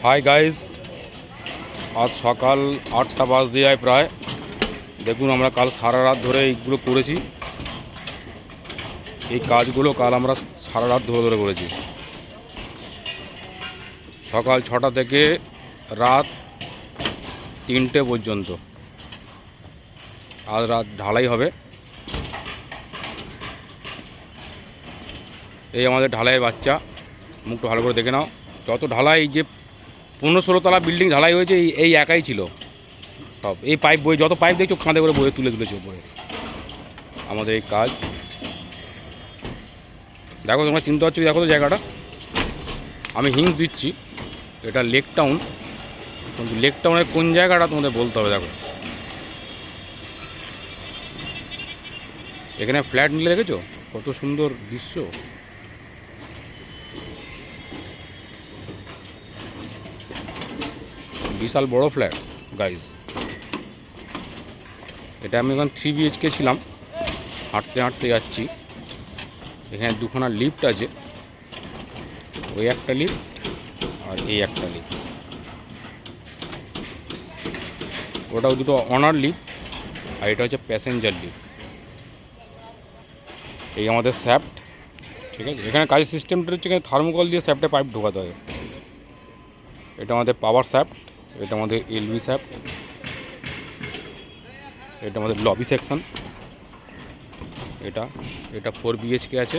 Hi guys, আজ সকাল 8টা বাজতে যায় প্রায়। দেখুন আমরা কাল সারা রাত ধরে এইগুলো করেছি। এই কাজগুলো কাল আমরা সারা রাত ধরে ধরে করেছি, সকাল 6টা থেকে রাত 3টে পর্যন্ত। আজ রাত ঢালাই হবে। এই আমাদের ঢালাইয়ের বাচ্চা, মুখটা ভালো করে দেখে নাও। যত ঢালাই, যে 15-16 তলা বিল্ডিং ঢালাই হয়েছে এই একাই ছিল। সব এই পাইপ বয়ে, যত পাইপ দেখছো খাঁদে করে বয়ে তুলেছে উপরে। আমাদের এই কাজ দেখো, তোমরা চিনতে পারছো, দেখো তো জায়গাটা। আমি হিংস দিচ্ছি, এটা লেক টাউন, কিন্তু লেক টাউনের কোন জায়গাটা তোমাদের বলতে হবে। দেখো এখানে ফ্ল্যাট নিলে দেখেছো কত সুন্দর দৃশ্য। বিশাল বড় ফ্ল্যাট গাইজ। এটা আমি এখন 3 BHK ছিলাম, হাঁটতে হাঁটতে যাচ্ছি। এখানে দুখানা লিফট আছে, ওই একটা লিফট আর এই একটা লিফট। ওটাও দুটো অনার লিফট, আর এটা হচ্ছে প্যাসেঞ্জার লিফট। এই আমাদের শ্যাফট, ঠিক আছে। এখানে কাজের সিস্টেমটা হচ্ছে এখানে থার্মোকল দিয়ে শ্যাফটে পাইপ ঢোকাতে হবে। এটা আমাদের পাওয়ার শ্যাফট, এটা আমাদের এলভি শ্যাফট, এটা আমাদের লবি সেকশন। এটা 4 BHK আছে।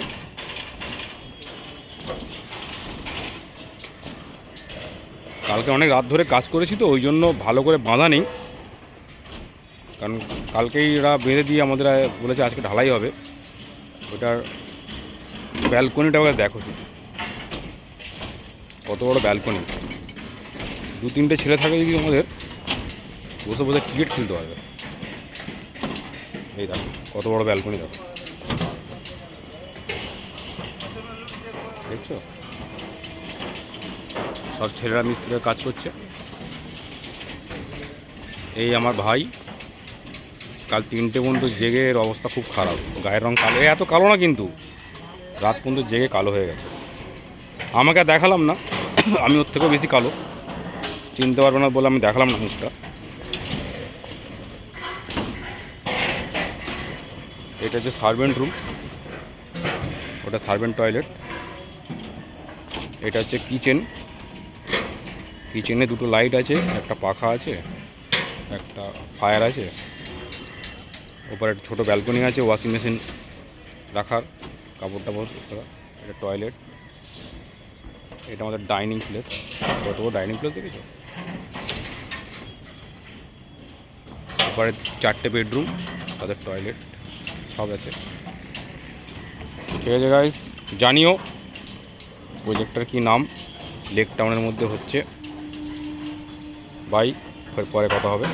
কালকে অনেক রাত ধরে কাজ করেছি তো, ওই জন্য ভালো করে বাঁধা নেই, কারণ কালকেই এরা বেঁধে দিয়ে আমাদের বলেছে আজকে ঢালাই হবে। ওটার ব্যালকনিটা দেখো শুধু, কত বড় ব্যালকনি। 2-3টে ছেলে থাকে যদি আমাদের, বসে বসে ক্রিকেট খেলতে পারবে। এই দেখো কত বড় ব্যালকনি, দেখো, দেখছো। সব ছেলেরা মিস্ত্রিরা কাজ করছে। এই আমার ভাই কাল 3টে পর্যন্ত জেগে, এর অবস্থা খুব খারাপ, গায়ের রং কালো। এত কালো না কিন্তু, রাত পর্যন্ত জেগে কালো হয়ে গেছে। আমাকে দেখালাম না, আমি ওর থেকেও বেশি কালো, চিনতে পারবে না বলে আমি দেখালাম না মুখটা। এটা হচ্ছে সার্ভেন্ট রুম, ওটা সার্ভেন্ট টয়লেট। এটা হচ্ছে কিচেন। কিচেনে দুটো লাইট আছে, একটা পাখা আছে, একটা ফায়ার আছে। ওপরে একটা ছোটো ব্যালকনি আছে, ওয়াশিং মেশিন রাখার, কাপড় টাপড়। এটা টয়লেট। এটা আমাদের ডাইনিং প্লেস, কত বড় ডাইনিং প্লেস দেখেছো। ওপরে 4টে বেডরুম, তাদের টয়লেট সব আছে। ঠিক আছে গাইস, জানিও প্রজেক্টটার কি নাম। লেক টাউনের মধ্যে হচ্ছে। বাই, পরে কথা হবে।